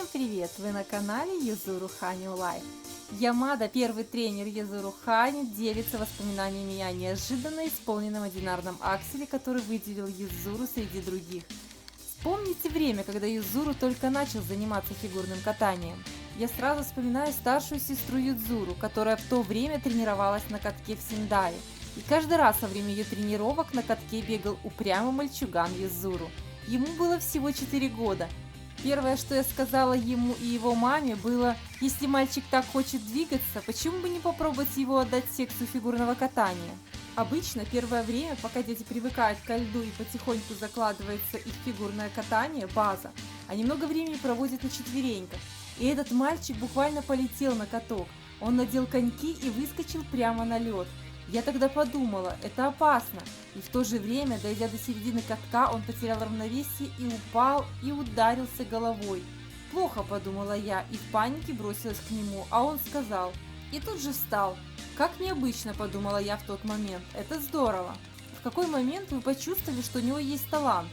Всем привет! Вы на канале Юзуру Ханю Лайф. Ямада, первый тренер Юзуру Ханю, делится воспоминаниями о неожиданно исполненном одинарном акселе, который выделил Юзуру среди других. Вспомните время, когда Юзуру только начал заниматься фигурным катанием. Я сразу вспоминаю старшую сестру Юзуру, которая в то время тренировалась на катке в Сендае. И каждый раз во время ее тренировок на катке бегал упрямый мальчуган Юзуру. Ему было всего 4 года. Первое, что я сказала ему и его маме, было: если мальчик так хочет двигаться, почему бы не попробовать его отдать в секцию фигурного катания? Обычно первое время, пока дети привыкают ко льду и потихоньку закладывается их фигурное катание, база, они много времени проводят на четвереньках. И этот мальчик буквально полетел на каток. Он надел коньки и выскочил прямо на лед. Я тогда подумала, это опасно, и в то же время, дойдя до середины катка, он потерял равновесие и упал, и ударился головой. Плохо, подумала я, и в панике бросилась к нему, а он сказал, и тут же встал. Как необычно, подумала я в тот момент, это здорово. В какой момент вы почувствовали, что у него есть талант?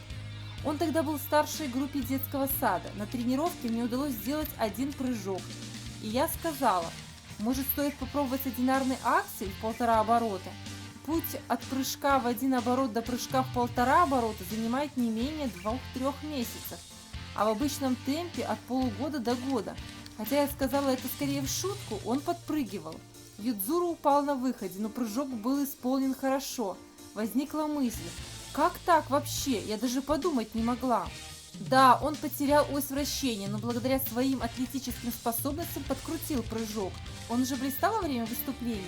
Он тогда был в старшей группе детского сада, на тренировке мне удалось сделать один прыжок, и я сказала: может, стоит попробовать одинарный аксель в 1,5 оборота? Путь от прыжка в 1 оборот до прыжка в 1,5 оборота занимает не менее 2-3 месяцев, а в обычном темпе от полугода до года. Хотя я сказала это скорее в шутку, он подпрыгивал. Юзуру упал на выходе, но прыжок был исполнен хорошо. Возникла мысль: как так вообще? Я даже подумать не могла. Да, он потерял ось вращения, но благодаря своим атлетическим способностям подкрутил прыжок. Он уже блистал во время выступлений.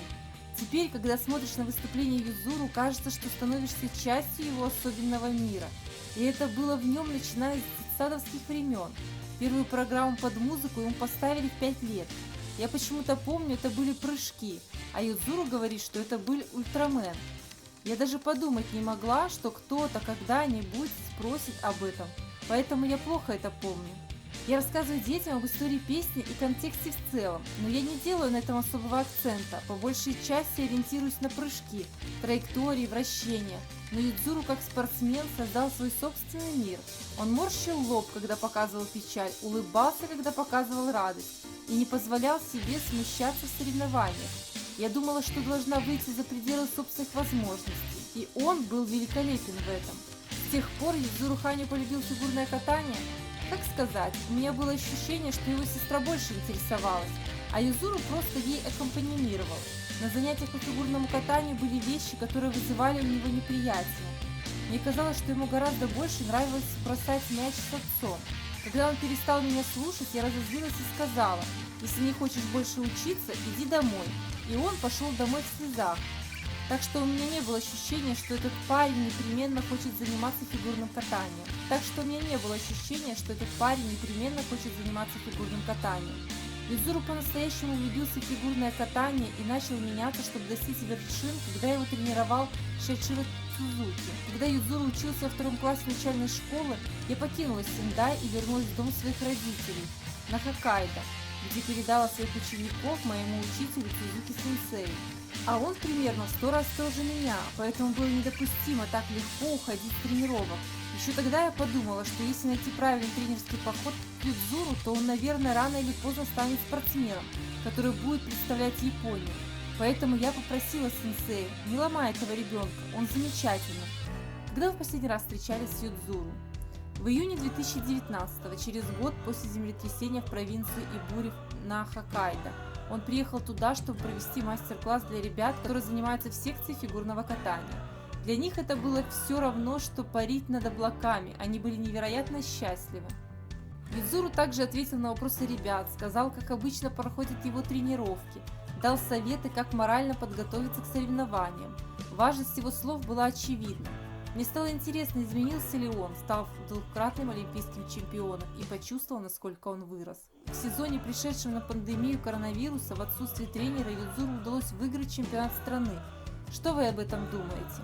Теперь, когда смотришь на выступление Юзуру, кажется, что становишься частью его особенного мира. И это было в нем, начиная с детсадовских времен. Первую программу под музыку ему поставили в 5 лет. Я почему-то помню, это были прыжки, а Юзуру говорит, что это был ультрамен. Я даже подумать не могла, что кто-то когда-нибудь спросит об этом. Поэтому я плохо это помню. Я рассказываю детям об истории песни и контексте в целом, но я не делаю на этом особого акцента, по большей части ориентируюсь на прыжки, траектории, вращения. Но Юзуру как спортсмен создал свой собственный мир. Он морщил лоб, когда показывал печаль, улыбался, когда показывал радость, и не позволял себе смущаться в соревнованиях. Я думала, что должна выйти за пределы собственных возможностей, и он был великолепен в этом. С тех пор Юзуру Ханю полюбил фигурное катание. Как сказать, у меня было ощущение, что его сестра больше интересовалась, а Юзуру просто ей аккомпанимировал. На занятиях по фигурному катанию были вещи, которые вызывали у него неприятие. Мне казалось, что ему гораздо больше нравилось бросать мяч с отцом. Когда он перестал меня слушать, я разозлилась и сказала: если не хочешь больше учиться, иди домой. И он пошел домой в слезах. Так что у меня не было ощущения, что этот парень непременно хочет заниматься фигурным катанием. Юзуру по-настоящему влюбился в фигурное катание и начал меняться, чтобы достичь вершин, когда его тренировал Шичиро Сузуки. Когда Юзуру учился во 2 классе начальной школы, я покинула Сендай и вернулась в дом своих родителей на Хоккайдо, где передала своих учеников моему учителю Сузуки-сенсею. А он примерно в 100 раз строже меня, поэтому было недопустимо так легко уходить с тренировок. Еще тогда я подумала, что если найти правильный тренерский подход к Юзуру, то он, наверное, рано или поздно станет спортсменом, который будет представлять Японию. Поэтому я попросила сенсея: не ломай этого ребенка, он замечательный. Когда вы в последний раз встречались с Юзуру? В июне 2019, через год после землетрясения в провинции Ибури на Хоккайдо. Он приехал туда, чтобы провести мастер-класс для ребят, которые занимаются в секции фигурного катания. Для них это было все равно, что парить над облаками, они были невероятно счастливы. Юзуру также ответил на вопросы ребят, сказал, как обычно проходят его тренировки, дал советы, как морально подготовиться к соревнованиям. Важность его слов была очевидна. Мне стало интересно, изменился ли он, став 2-кратным олимпийским чемпионом, и почувствовал, насколько он вырос. В сезоне, пришедшем на пандемию коронавируса, в отсутствие тренера Юзуру удалось выиграть чемпионат страны. Что вы об этом думаете?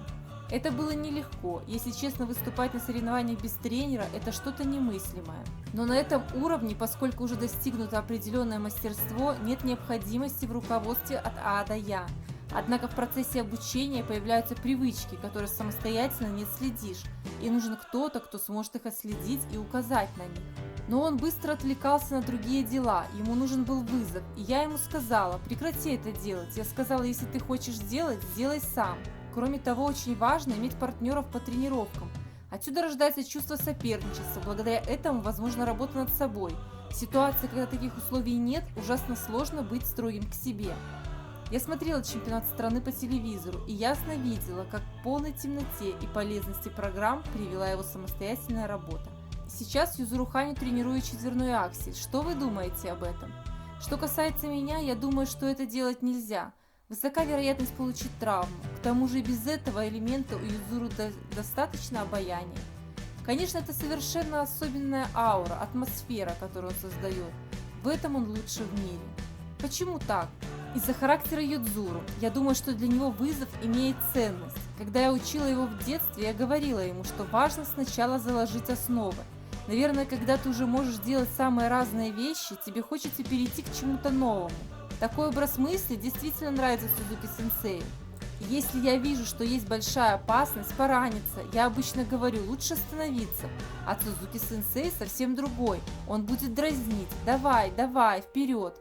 Это было нелегко. Если честно, выступать на соревнованиях без тренера – это что-то немыслимое. Но на этом уровне, поскольку уже достигнуто определенное мастерство, нет необходимости в руководстве от А до Я. Однако в процессе обучения появляются привычки, которые самостоятельно не отследишь, и нужен кто-то, кто сможет их отследить и указать на них. Но он быстро отвлекался на другие дела, ему нужен был вызов, и я ему сказала: прекрати это делать. Я сказала: если ты хочешь сделать, сделай сам. Кроме того, очень важно иметь партнеров по тренировкам. Отсюда рождается чувство соперничества, благодаря этому возможна работа над собой. В ситуации, когда таких условий нет, ужасно сложно быть строгим к себе. Я смотрела чемпионат страны по телевизору и ясно видела, как к полной темноте и полезности программ привела его самостоятельная работа. Сейчас Юзуру Ханю тренирую четверной аксель. Что вы думаете об этом? Что касается меня, я думаю, что это делать нельзя. Высока вероятность получить травму. К тому же и без этого элемента у Юзуру достаточно обаяния. Конечно, это совершенно особенная аура, атмосфера, которую он создает. В этом он лучший в мире. Почему так? Из-за характера Юдзуру. Я думаю, что для него вызов имеет ценность. Когда я учила его в детстве, я говорила ему, что важно сначала заложить основы. Наверное, когда ты уже можешь делать самые разные вещи, тебе хочется перейти к чему-то новому. Такой образ мысли действительно нравится Сузуки-сенсею. Если я вижу, что есть большая опасность пораниться, я обычно говорю: лучше остановиться. А Сузуки-сенсей совсем другой. Он будет дразнить: давай, давай, вперед.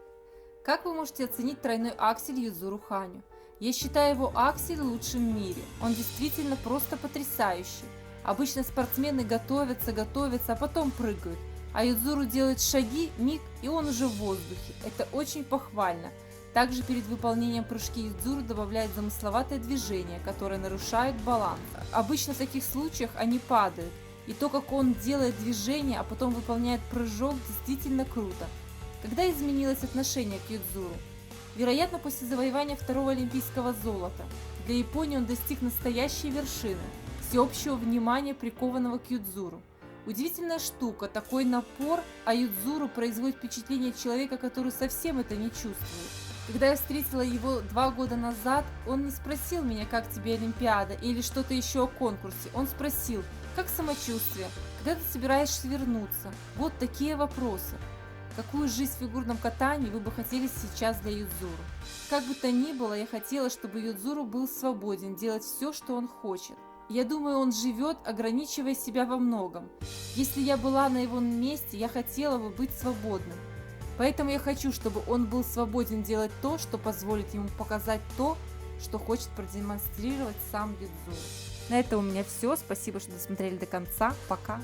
Как вы можете оценить тройной аксель Юзуру Ханю? Я считаю его аксель лучшим в мире. Он действительно просто потрясающий. Обычно спортсмены готовятся, а потом прыгают. А Юдзуру делает шаги, миг, и он уже в воздухе. Это очень похвально. Также перед выполнением прыжки Юдзуру добавляет замысловатые движения, которые нарушают баланс. Обычно в таких случаях они падают. И то, как он делает движение, а потом выполняет прыжок, действительно круто. Когда изменилось отношение к Юдзуру? Вероятно, после завоевания второго олимпийского золота. Для Японии он достиг настоящей вершины – всеобщего внимания, прикованного к Юдзуру. Удивительная штука, такой напор, а Юдзуру производит впечатление человека, который совсем это не чувствует. Когда я встретила его 2 года назад, он не спросил меня: как тебе Олимпиада или что-то еще о конкурсе. Он спросил: как самочувствие, когда ты собираешься вернуться. Вот такие вопросы. Какую жизнь в фигурном катании вы бы хотели сейчас для Юдзуру? Как бы то ни было, я хотела, чтобы Юдзуру был свободен делать все, что он хочет. Я думаю, он живет, ограничивая себя во многом. Если я была на его месте, я хотела бы быть свободным. Поэтому я хочу, чтобы он был свободен делать то, что позволит ему показать то, что хочет продемонстрировать сам Юдзуру. На этом у меня все. Спасибо, что досмотрели до конца. Пока.